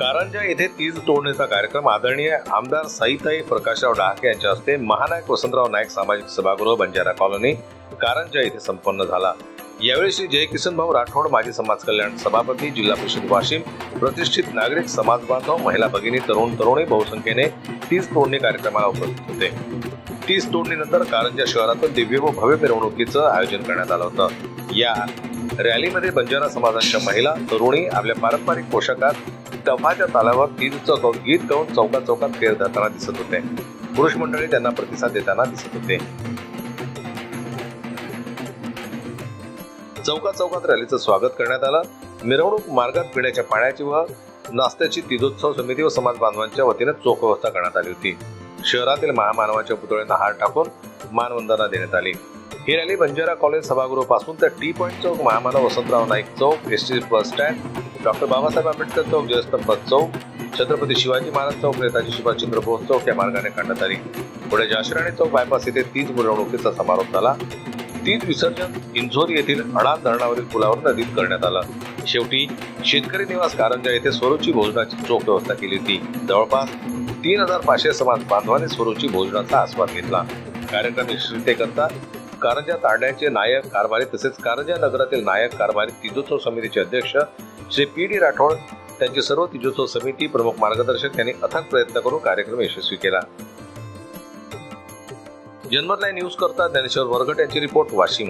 कारंजा येथे तीज तोडणीचा कार्यक्रम आदरणीय आमदार सईताई प्रकाशराव डहाके यांच्या हस्ते महानायक वसंतराव नाईक सामाजिक सभागृह बंजारा कॉलनी कारंजा येथे संपन्न झाला। यावेळी श्री जयकिसन भाऊ राठोड माजी समाज कल्याण सभापती जिल्हा परिषद वाशिम प्रतिष्ठित नागरिक समाज बांधव महिला भगिनी तरुण तरुणी बहुसंख्येने तीज तोडणी कार्यक्रमाला उपस्थित होते। तीज तोडणीनंतर कारंजा शहरातून दिव्य व भव्य मिरवणुकीचं आयोजन करण्यात आलं होतं। या रॅलीमध्ये बंजारा समाजाच्या महिला तरुणी आपल्या पारंपरिक पोशाखात टफाच्या तालावर तीजचं गीत गाऊन चौकात चौकात फेर धरताना दिसत होते। पुरुष मंडळी त्यांना प्रतिसाद देताना दिसत होते। चौकात चौकात रॅलीचं स्वागत करण्यात आलं। मिरवणूक मार्गात पिण्याच्या पाण्याची व नाश्त्याची तीजोत्सव समिती व समाज बांधवांच्या वतीने चोख व्यवस्था करण्यात आली होती। शहरातील महामानवाच्या पुतळ्यांना हार टाकून मानवंदना देण्यात आली। ही रॅली बंजारा कॉलेज सभागृह पासून तर टी पॉइंट चौक, महामानव वसंतराव नाईक चौक, ST bus stand, doctor Babasaheb Ambedkar चौक, जयस्तंभ चौक, छत्रपती शिवाजी महाराज चौक, नेताजी सुभाषचंद्र बोस चौक या मार्गाने काढण्यात आली। पुढे जाशराणी चौक बायपास येथे तीज मिरवणुकीचा समारोप झाला। तीज विसर्जन इंझोरी येथील अडाल धरणावरील पुलावर नदीत करण्यात आलं। शेवटी शेतकरी निवास कारंजा येथे स्वरूची भोजनाची चोख व्यवस्था केली होती। जवळपास 3500 समाज बांधवांनी स्वरूची भोजनाचा आस्वाद घेतला। कार्यक्रम यशस्वीतेकरता कारंजा तांड्याचे नायक कारभारी तसेच कारंजा नगरातील नायक कारभारी तीजोत्सव समितीचे अध्यक्ष श्री पी.डी. राठोड, त्यांची सर्व तीजोत्सव समिती प्रमुख मार्गदर्शक यांनी अथक प्रयत्न करून कार्यक्रम यशस्वी केला। जनमत लाईव्ह न्यूज करता ज्ञानेश्वर वरघट यांची रिपोर्ट वाशिम।